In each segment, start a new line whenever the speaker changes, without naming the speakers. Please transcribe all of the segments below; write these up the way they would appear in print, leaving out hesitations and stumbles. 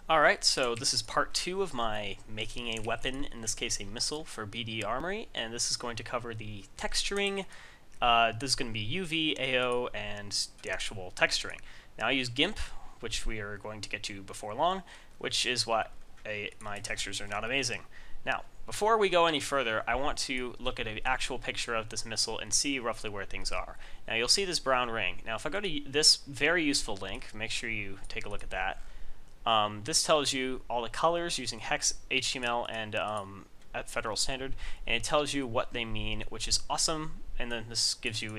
Alright, so this is part 2 of my making a weapon, in this case a missile, for BDArmory, and this is going to cover the texturing. This is going to be UV, AO, and the actual texturing. Now I use GIMP, which we are going to get to before long, which is why my textures are not amazing. Now, before we go any further, I want to look at an actual picture of this missile and see roughly where things are. Now you'll see this brown ring. Now if I go to this very useful link, make sure you take a look at that. This tells you all the colors using hex, HTML, and at Federal Standard, and it tells you what they mean, which is awesome. And then this gives you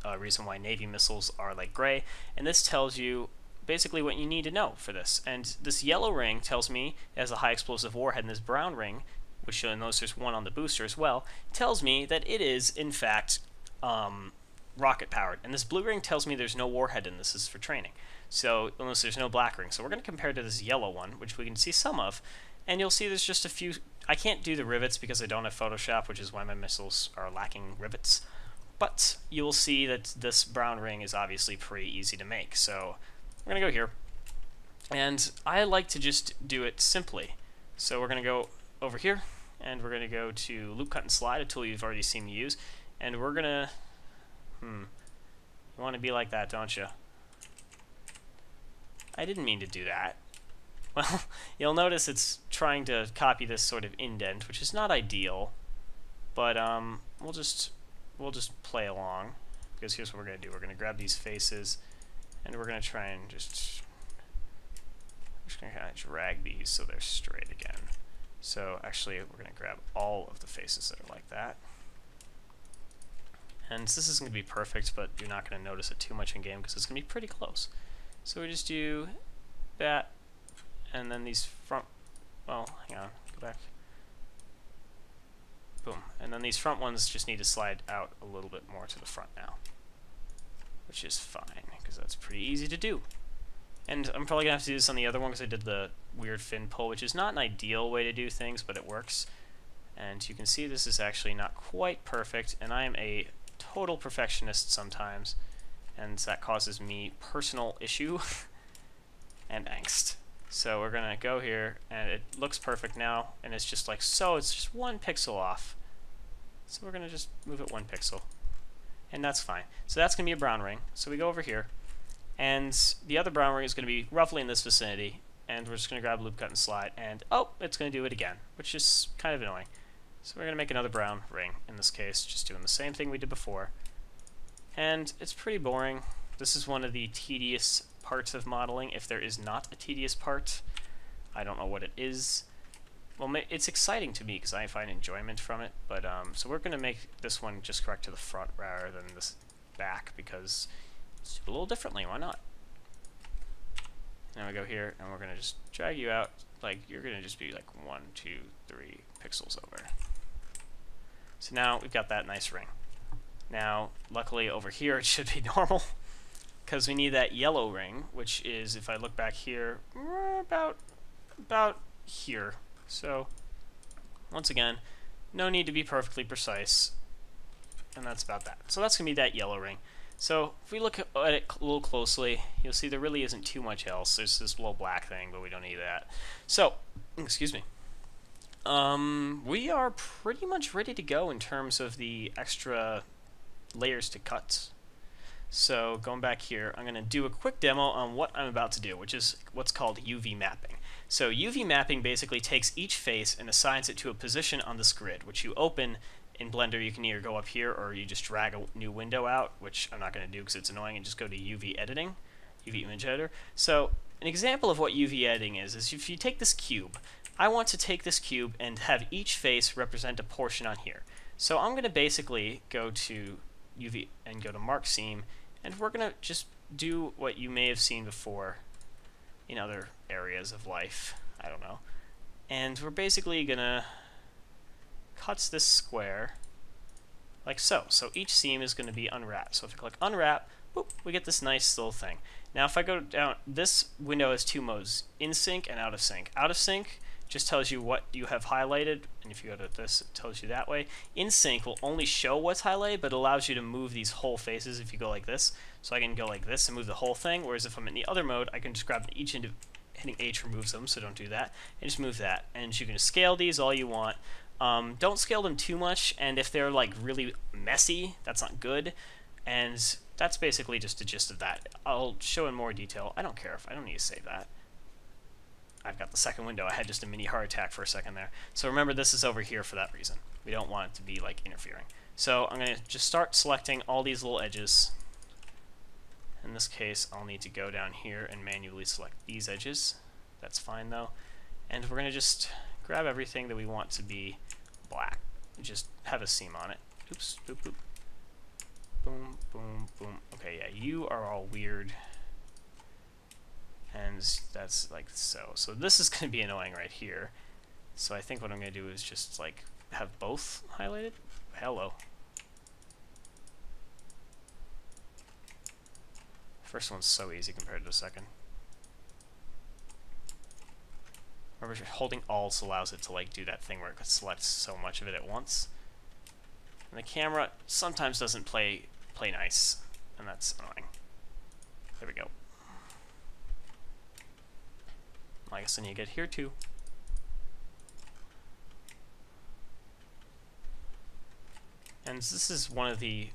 a reason why Navy missiles are like gray, and this tells you basically what you need to know for this. And this yellow ring tells me it has a high explosive warhead, and this brown ring, which you'll notice there's one on the booster as well, tells me that it is in fact rocket powered. And this blue ring tells me there's no warhead in this. This is for training. So unless there's no black ring. So we're going to compare to this yellow one, which we can see some of, and you'll see there's just a few. I can't do the rivets because I don't have Photoshop, which is why my missiles are lacking rivets. But you will see that this brown ring is obviously pretty easy to make. So we're going to go here, and I like to just do it simply. So we're going to go over here, and we're going to go to Loop Cut and Slide, a tool you've already seen me use, and we're going to, you want to be like that, don't you? I didn't mean to do that. Well, you'll notice it's trying to copy this sort of indent, which is not ideal, but we'll just play along, because here's what we're going to do. We're going to grab these faces, and we're going to try and I'm just going to kind of drag these so they're straight again. So actually, we're going to grab all of the faces that are like that. And this isn't going to be perfect, but you're not going to notice it too much in game because it's going to be pretty close. So we just do that, and then these front, well, hang on, go back. Boom. And then these front ones just need to slide out a little bit more to the front now, which is fine, because that's pretty easy to do. And I'm probably going to have to do this on the other one because I did the weird fin pull, which is not an ideal way to do things, but it works. And you can see this is actually not quite perfect, and I am a total perfectionist sometimes, and that causes me personal issue and angst. So we're going to go here, and it looks perfect now, and it's just like so, it's just 1 pixel off. So we're going to just move it 1 pixel, and that's fine. So that's going to be a brown ring. So we go over here, and the other brown ring is going to be roughly in this vicinity, and we're just going to grab Loop Cut and Slide, and oh, it's going to do it again, which is kind of annoying. So we're going to make another brown ring in this case, just doing the same thing we did before. And it's pretty boring. This is one of the tedious parts of modeling, if there is not a tedious part. I don't know what it is. Well, it's exciting to me because I find enjoyment from it, but so we're going to make this one just correct to the front rather than this back, because it's a little differently. Why not? Now we go here, and we're going to just drag you out. Like, you're going to just be like 1, 2, 3 pixels over. So now we've got that nice ring. Now, luckily over here it should be normal, because we need that yellow ring, which is, if I look back here, about here. So, once again, no need to be perfectly precise, and that's about that. So that's going to be that yellow ring. So, if we look at it a little closely, you'll see there really isn't too much else. There's this little black thing, but we don't need that. So, excuse me. We are pretty much ready to go in terms of the extra layers to cut. So going back here, I'm going to do a quick demo on what I'm about to do, which is what's called UV mapping. So UV mapping basically takes each face and assigns it to a position on this grid, which you open in Blender. You can either go up here or you just drag a new window out, which I'm not going to do because it's annoying, and just go to UV editing, UV image editor. So an example of what UV editing is if you take this cube, I want to take this cube and have each face represent a portion on here. So I'm going to basically go to UV and go to Mark Seam, and we're going to just do what you may have seen before in other areas of life. I don't know. And we're basically going to cut this square like so. So each seam is going to be unwrapped. So if I click unwrap, boop, we get this nice little thing. Now if I go down, this window has 2 modes, in sync and out of sync. Out of sync just tells you what you have highlighted, and if you go to this, it tells you that way. In sync will only show what's highlighted, but allows you to move these whole faces if you go like this. So I can go like this and move the whole thing, whereas if I'm in the other mode, I can just grab each hitting H removes them, so don't do that. And just move that. And you can scale these all you want. Don't scale them too much, and if they're like really messy, that's not good. And that's basically just the gist of that. I'll show in more detail. I don't care if I don't need to save that. I've got the second window. I had just a mini heart attack for a second there. So remember, this is over here for that reason. We don't want it to be like interfering. So I'm going to just start selecting all these little edges. In this case, I'll need to go down here and manually select these edges. That's fine though. And we're going to just grab everything that we want to be black. Just have a seam on it. Oops, boop, boop. Boom, boom, boom. Okay, yeah, you are all weird. And that's like so. So this is going to be annoying right here. So I think what I'm going to do is just like have both highlighted. Hello. First one's so easy compared to the second. Remember, holding Alt allows it to like do that thing where it selects so much of it at once. And the camera sometimes doesn't play nice, and that's annoying. There we go. I guess then you get here too. And this is one of the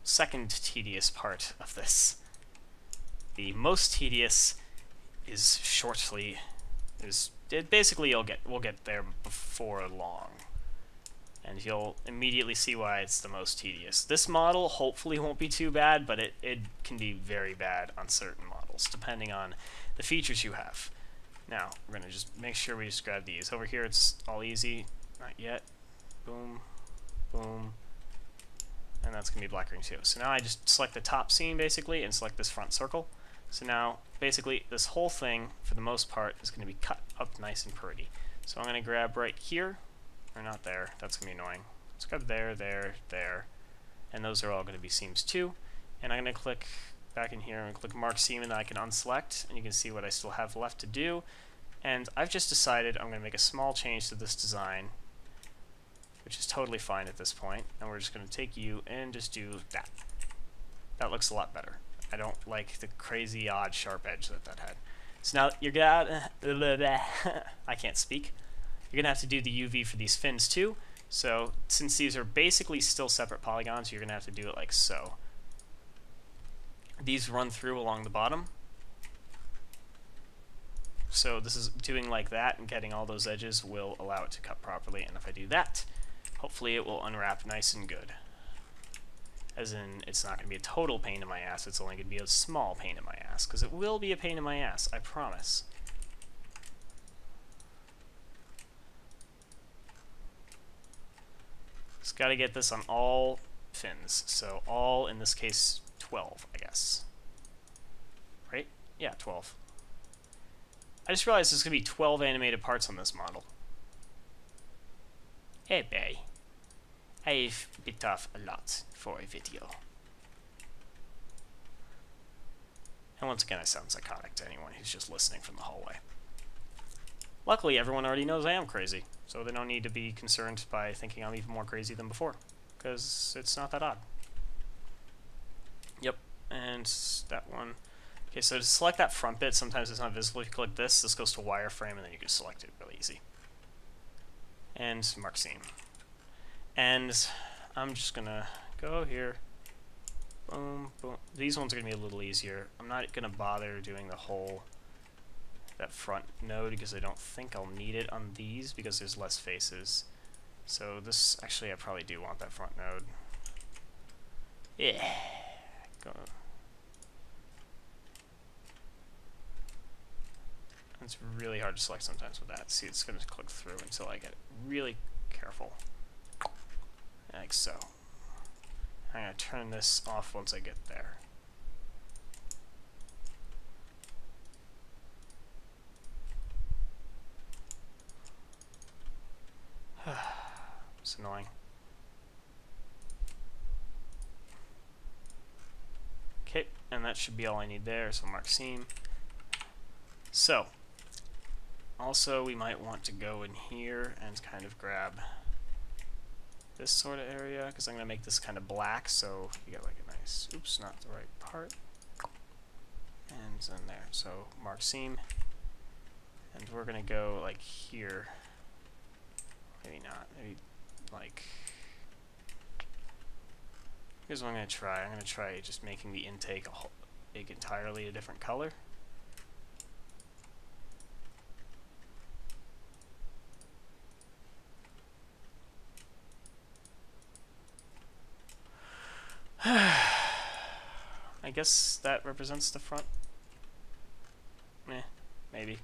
second tedious part of this. The most tedious is basically we'll get there before long. And you'll immediately see why it's the most tedious. This model hopefully won't be too bad, but it can be very bad on certain models, depending on the features you have. Now, we're going to just make sure we just grab these. Over here it's all easy. Not yet. Boom. Boom. And that's going to be black green too. So now I just select the top scene, basically, and select this front circle. So now, basically, this whole thing, for the most part, is going to be cut up nice and pretty. So I'm going to grab right here. Or not there, that's going to be annoying. Let's grab there, there, there. And those are all going to be seams too. And I'm going to click back in here and click Mark Seam, and then I can unselect, and you can see what I still have left to do. And I've just decided I'm going to make a small change to this design, which is totally fine at this point. And we're just going to take you and just do that. That looks a lot better. I don't like the crazy odd sharp edge that had. So now you're gonna I can't speak. You're gonna have to do the UV for these fins too. So since these are basically still separate polygons, you're gonna have to do it like so. These run through along the bottom. So this is doing like that, and getting all those edges will allow it to cut properly. And if I do that, hopefully it will unwrap nice and good. As in, it's not going to be a total pain in my ass, it's only going to be a small pain in my ass. Because it will be a pain in my ass, I promise. Just got to get this on all fins. So all, in this case, 12, I guess. Right? Yeah, 12. I just realized there's going to be 12 animated parts on this model. Hey, bae. I've bit off a lot for a video. And once again, I sound psychotic to anyone who's just listening from the hallway. Luckily, everyone already knows I am crazy, so they don't need to be concerned by thinking I'm even more crazy than before, because it's not that odd. Yep, and that one. Okay, so to select that front bit, sometimes it's not visible. If you click this goes to wireframe, and then you can select it really easy. And Mark Seam. And I'm just gonna go here. Boom, boom. These ones are gonna be a little easier. I'm not gonna bother doing the whole that front node because I don't think I'll need it on these because there's less faces. So this actually I probably do want that front node. Yeah. Go. It's really hard to select sometimes with that. See, it's gonna click through until I get really careful. Like so. I'm going to turn this off once I get there. It's annoying. Okay, and that should be all I need there, so Mark Seam. So, also we might want to go in here and kind of grab this sort of area, because I'm going to make this kind of black, so you get like a nice, oops, not the right part. and then there. So mark seam, and we're gonna go like here. Maybe not. Maybe like. Here's what I'm gonna try. I'm gonna try just making the intake entirely a different color. I guess that represents the front. Maybe.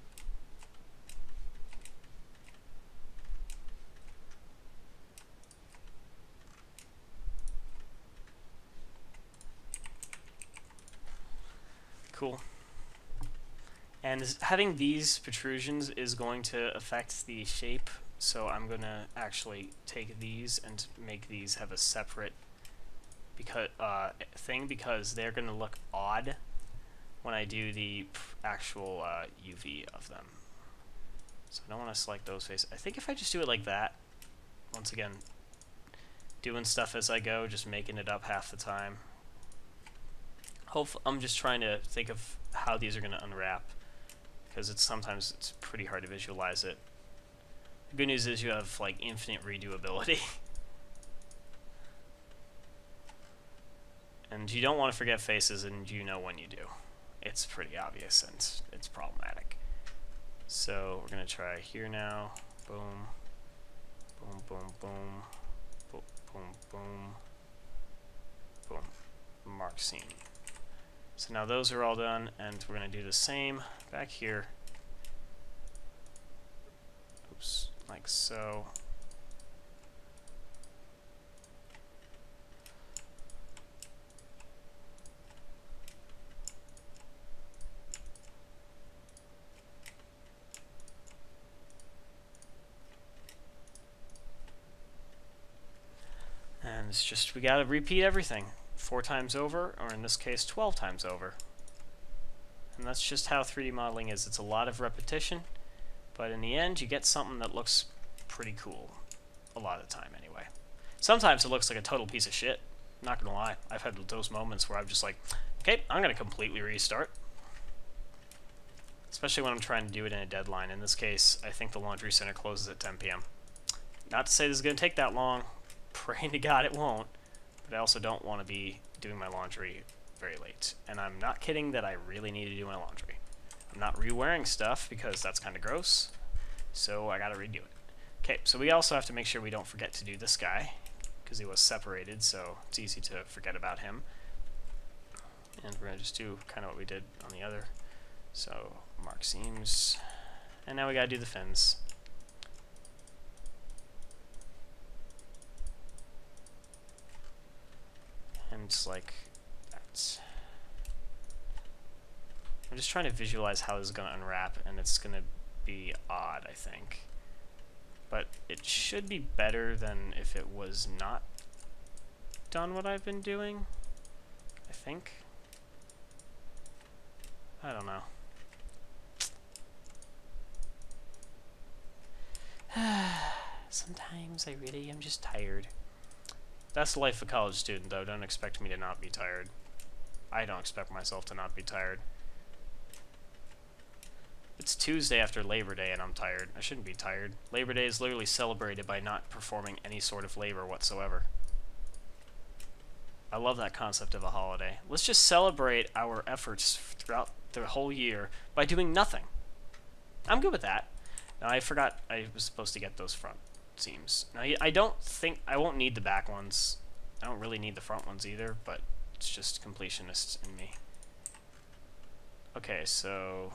Cool. And having these protrusions is going to affect the shape, so I'm going to actually take these and make these have a separate thing, because they're going to look odd when I do the actual UV of them. So I don't want to select those faces. I think if I just do it like that, once again, doing stuff as I go, just making it up half the time. I'm just trying to think of how these are going to unwrap, because sometimes it's pretty hard to visualize it. The good news is you have like infinite redoability. And you don't want to forget faces, and you know when you do. It's pretty obvious, and it's problematic. So we're going to try here now. Boom. Boom, boom, boom. Boom, boom, boom. Boom. Mark seam. So now those are all done, and we're going to do the same back here. Oops, like so. And it's just, we got to repeat everything 4 times over, or in this case 12 times over. And that's just how 3D modeling is. It's a lot of repetition, but in the end you get something that looks pretty cool. A lot of the time anyway. Sometimes it looks like a total piece of shit. Not gonna lie, I've had those moments where I'm just like, okay, I'm gonna completely restart. Especially when I'm trying to do it in a deadline. In this case, I think the laundry center closes at 10 p.m. Not to say this is gonna take that long. Praying to God it won't. But I also don't want to be doing my laundry very late. And I'm not kidding that I really need to do my laundry. I'm not re-wearing stuff because that's kind of gross. So I gotta redo it. Okay, so we also have to make sure we don't forget to do this guy, because he was separated, so it's easy to forget about him. And we're gonna just do kind of what we did on the other. So mark seams. And now we gotta do the fins. And just like that. I'm just trying to visualize how this is going to unwrap, and it's going to be odd, I think. But it should be better than if it was not done what I've been doing, I think. I don't know. Sometimes I really am just tired. That's the life of a college student, though. Don't expect me to not be tired. I don't expect myself to not be tired. It's Tuesday after Labor Day and I'm tired. I shouldn't be tired. Labor Day is literally celebrated by not performing any sort of labor whatsoever. I love that concept of a holiday. Let's just celebrate our efforts throughout the whole year by doing nothing. I'm good with that. Now, I forgot I was supposed to get those front seams. Now, I don't think I won't need the back ones. I don't really need the front ones either, but it's just completionist in me. Okay, so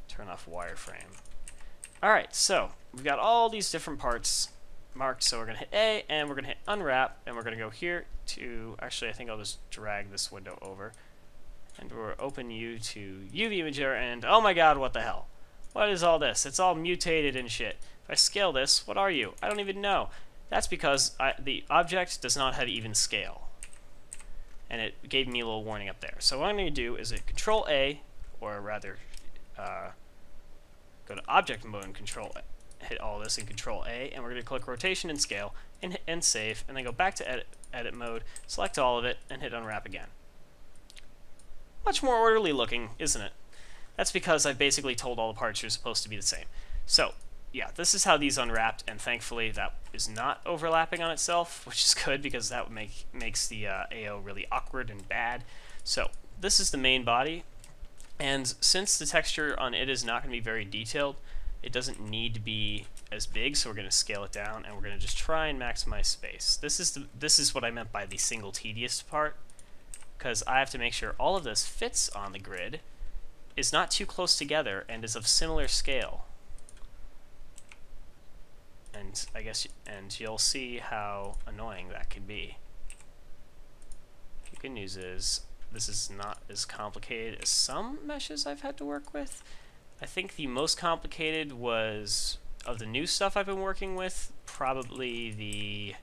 turn off wireframe. Alright, so we've got all these different parts marked, so we're going to hit A, and we're going to hit unwrap, and we're going to go here to, actually I think I'll just drag this window over, and we'll open U to UV imager, and oh my god, what the hell? What is all this? It's all mutated and shit. If I scale this, what are you? I don't even know. That's because the object does not have even scale. And it gave me a little warning up there. So what I'm going to do is hit Control A, or rather, go to Object Mode and hit all this in Control A, and we're going to click Rotation and Scale, and save, and then go back to Edit Mode, select all of it, and hit Unwrap again. much more orderly looking, isn't it? That's because I've basically told all the parts you're supposed to be the same. So, yeah, this is how these unwrapped, and thankfully that is not overlapping on itself, which is good because that would makes the AO really awkward and bad. So, this is the main body, and since the texture on it is not going to be very detailed, it doesn't need to be as big, so we're going to scale it down, and we're going to just try and maximize space. This is what I meant by the single tedious part, because I have to make sure all of this fits on the grid, is not too close together, and is of similar scale. And you'll see how annoying that can be. The good news is this is not as complicated as some meshes I've had to work with. I think the most complicated was, of the new stuff I've been working with, probably the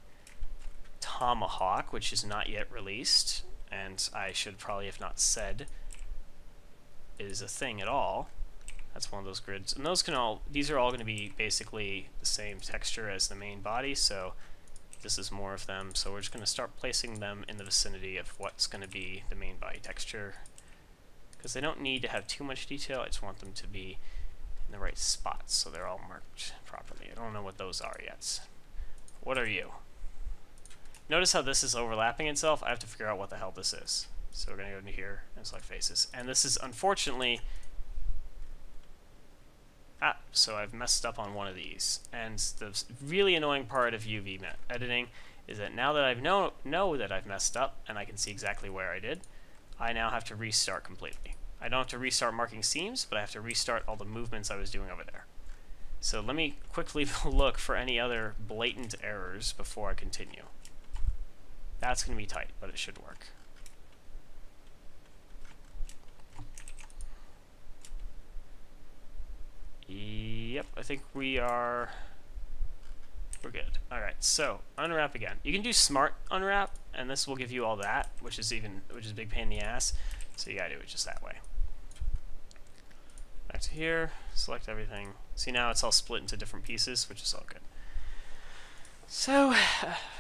Tomahawk, which is not yet released, and I should probably have not said is a thing at all. That's one of those grids, and these are all going to be basically the same texture as the main body, so this is more of them, so we're just going to start placing them in the vicinity of what's going to be the main body texture, because they don't need to have too much detail. I just want them to be in the right spots so they're all marked properly. I don't know what those are yet. What are you? Notice how this is overlapping itself. I have to figure out what the hell this is. So we're going to go into here and select faces. And this is unfortunately... so I've messed up on one of these. And the really annoying part of UV editing is that now that I know that I've messed up and I can see exactly where I did, I now have to restart completely. I don't have to restart marking seams, but I have to restart all the movements I was doing over there. So let me quickly look for any other blatant errors before I continue. That's going to be tight, but it should work. Yep, I think we're good. Alright, so unwrap again. You can do smart unwrap, and this will give you all that, which is a big pain in the ass. So you gotta do it just that way. Back to here, select everything. See, now it's all split into different pieces, which is all good. So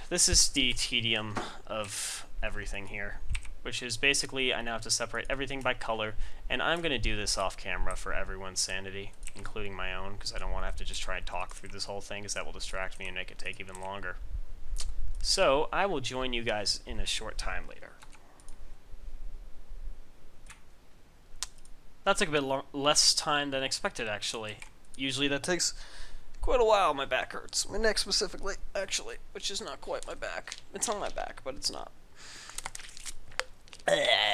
this is the tedium of everything here, which is basically I now have to separate everything by color, and I'm going to do this off camera for everyone's sanity, including my own, because I don't want to have to just try and talk through this whole thing, because that will distract me and make it take even longer. So I will join you guys in a short time later. That took a bit less time than expected, actually. Usually that takes quite a while. My back hurts. My neck specifically, actually, which is not quite my back. It's on my back, but it's not.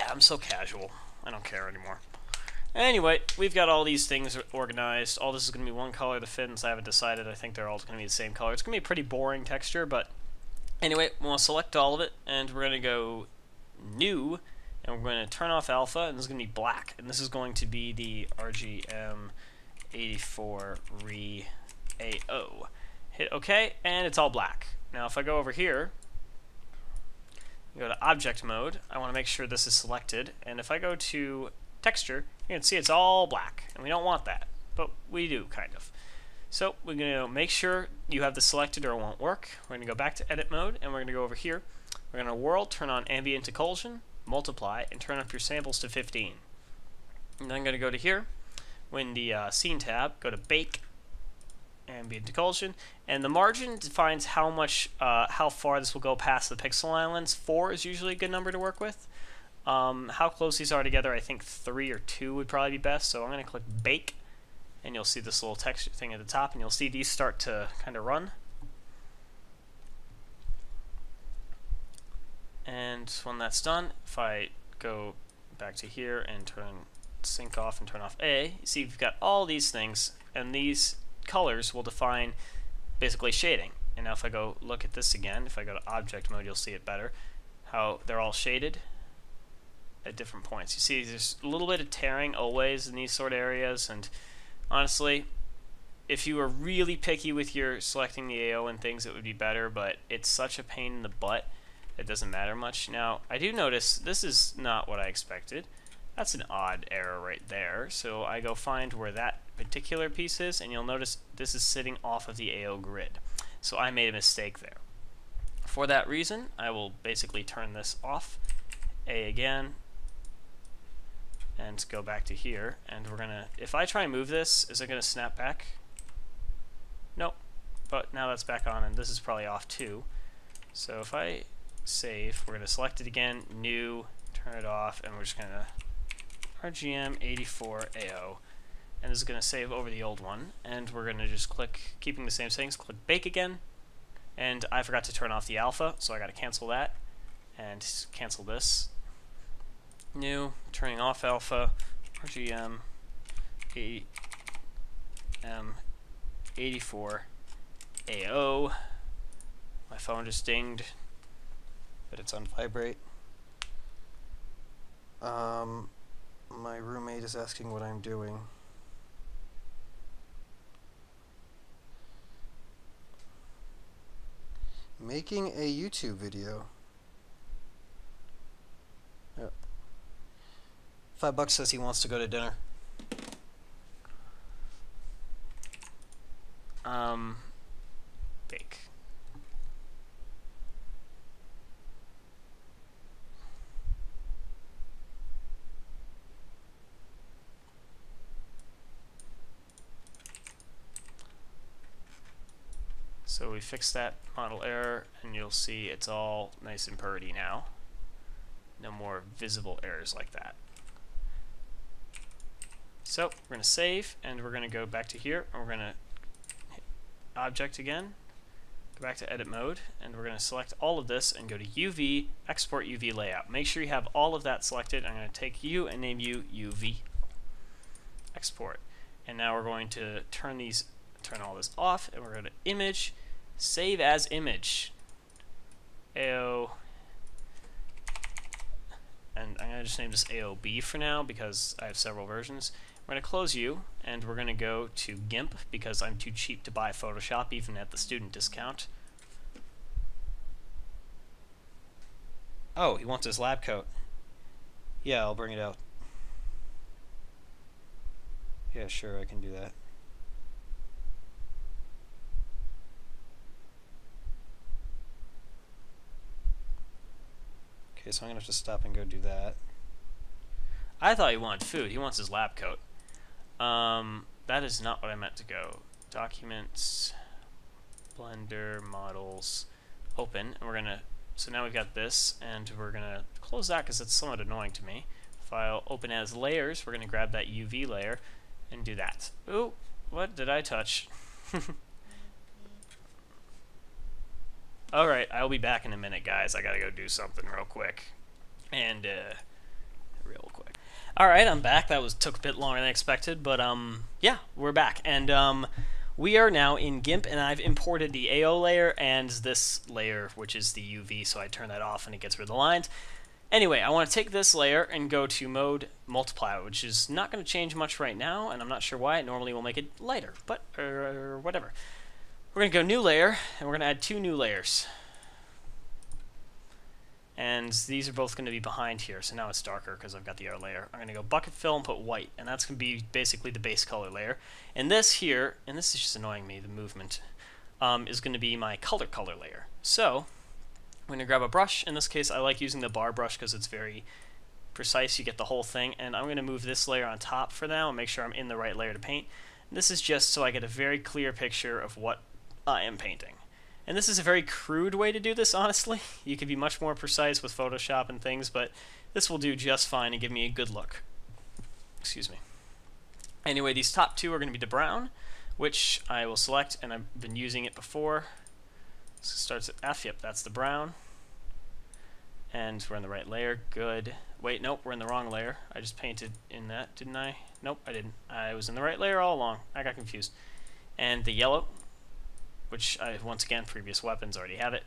I'm so casual. I don't care anymore. Anyway, we've got all these things organized. All this is going to be one color. The fins, I haven't decided. I think they're all going to be the same color. It's going to be a pretty boring texture, but anyway, we'll select all of it, and we're going to go New, and we're going to turn off Alpha, and this is going to be black, and this is going to be the RGM84 Re-AO. Hit OK, and it's all black. Now if I go over here, go to Object Mode, I want to make sure this is selected, and if I go to Texture, you can see it's all black, and we don't want that, but we do, kind of. So we're going to make sure you have this selected or it won't work. We're going to go back to Edit Mode, and we're going to go over here. We're going to World, turn on Ambient Occlusion, Multiply, and turn up your samples to 15. And then I'm going to go to here, when the Scene tab, go to Bake, Ambient Occlusion, and the margin defines how much, how far this will go past the pixel islands. 4 is usually a good number to work with. How close these are together, I think 3 or 2 would probably be best. So I'm going to click Bake, and you'll see this little texture thing at the top, and you'll see these start to kind of run. And when that's done, if I go back to here and turn Sync off and turn off A, you see we've got all these things, and these colors will define basically shading. And now if I go look at this again, if I go to Object Mode, you'll see it better, how they're all shaded at different points. You see there's a little bit of tearing always in these sort of areas, and honestly, if you were really picky with your selecting the AO and things, it would be better, but it's such a pain in the butt, it doesn't matter much. Now, I do notice this is not what I expected. That's an odd error right there, so I go find where that particular piece is, and you'll notice this is sitting off of the AO grid. So I made a mistake there. For that reason, I will basically turn this off, A again, and go back to here, and we're gonna, if I try and move this, is it gonna snap back? Nope, but now that's back on, and this is probably off too. So if I save, we're gonna select it again, new, turn it off, and we're just gonna RGM84AO, and this is gonna save over the old one, and we're gonna just click, keeping the same settings, click bake again, and I forgot to turn off the alpha, so I gotta cancel that, and cancel this. New, turning off alpha, RGM 84AO. My phone just dinged, but it's on vibrate. My roommate is asking what I'm doing. Making a YouTube video. Yep. $5 says he wants to go to dinner. Bake. So we fixed that model error, and you'll see it's all nice and purdy now. No more visible errors like that. So we're going to save, and we're going to go back to here, and we're going to hit Object again, go back to Edit Mode, and we're going to select all of this and go to UV, Export UV Layout. Make sure you have all of that selected. I'm going to take you and name you UV. Export. And now we're going to turn all this off, and we're going to Image, Save as Image. AO, and I'm going to just name this AOB for now because I have several versions. We're going to close you, and we're going to go to GIMP because I'm too cheap to buy Photoshop even at the student discount. Oh, he wants his lab coat. Yeah, I'll bring it out. Yeah, sure, I can do that. Okay, so I'm gonna have to stop and go do that. I thought he wanted food. He wants his lab coat. That is not what I meant to go. Documents, Blender, Models, Open, and we're gonna, so now we've got this, and we're gonna close that because it's somewhat annoying to me. File, Open as Layers, we're gonna grab that UV layer and do that. Ooh, what did I touch? Alright, I'll be back in a minute, guys. I gotta go do something real quick. And, real quick. Alright, I'm back. That took a bit longer than expected, but, yeah, we're back. And, we are now in GIMP, and I've imported the AO layer and this layer, which is the UV, so I turn that off and it gets rid of the lines. Anyway, I want to take this layer and go to Mode Multiply, which is not going to change much right now, and I'm not sure why. It normally will make it lighter, but, whatever. We're going to go New Layer, and we're going to add 2 new layers. And these are both going to be behind here, so now it's darker because I've got the air layer. I'm going to go Bucket Fill and put white, and that's going to be basically the base color layer. And this here, and this is just annoying me, the movement, is going to be my color layer. So I'm going to grab a brush. In this case, I like using the bar brush because it's very precise. You get the whole thing. And I'm going to move this layer on top for now and make sure I'm in the right layer to paint. And this is just so I get a very clear picture of what I am painting. And this is a very crude way to do this, honestly. You could be much more precise with Photoshop and things, but this will do just fine and give me a good look. Excuse me. Anyway, these top 2 are going to be the brown, which I will select, and I've been using it before. So it starts at F, yep, that's the brown. And we're in the right layer, good. Wait, nope, we're in the wrong layer. I just painted in that, didn't I? Nope, I didn't. I was in the right layer all along. I got confused. And the yellow, which once again, previous weapons already have it.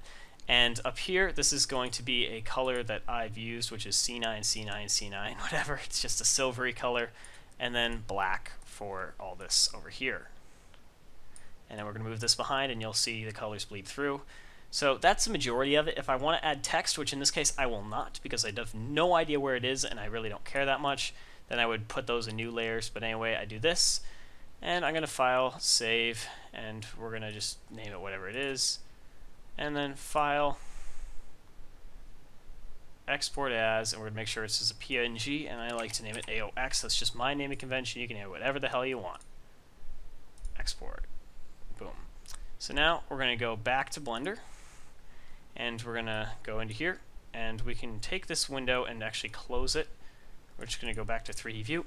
And up here, this is going to be a color that I've used, which is C9, C9, C9, whatever. It's just a silvery color. And then black for all this over here. And then we're going to move this behind, and you'll see the colors bleed through. So that's the majority of it. If I want to add text, which in this case I will not, because I have no idea where it is, and I really don't care that much, then I would put those in new layers. But anyway, I do this. And I'm going to file, save, and we're going to just name it whatever it is. And then file, export as, and we're going to make sure it's as a PNG, and I like to name it AOX. That's just my naming convention. You can name it whatever the hell you want. Export. Boom. So now we're going to go back to Blender, and we're going to go into here, and we can take this window and actually close it. We're just going to go back to 3D view,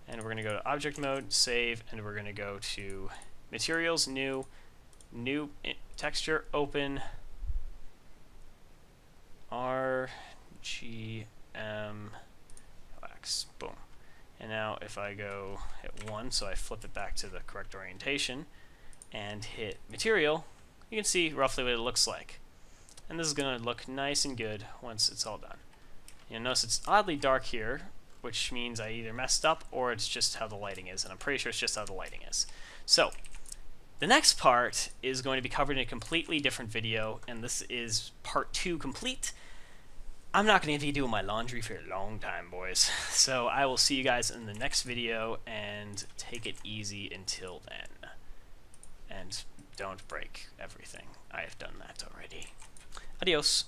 and we're going to go to object mode, save, and we're going to go to materials, new texture, open, RGM X. Boom. And now if I go hit 1, so I flip it back to the correct orientation, and hit material, you can see roughly what it looks like. And this is going to look nice and good once it's all done. You'll notice it's oddly dark here, which means I either messed up or it's just how the lighting is, and I'm pretty sure it's just how the lighting is. So, the next part is going to be covered in a completely different video, and this is part 2 complete. I'm not going to be doing my laundry for a long time, boys. So I will see you guys in the next video, and take it easy until then. And don't break everything. I have done that already. Adios.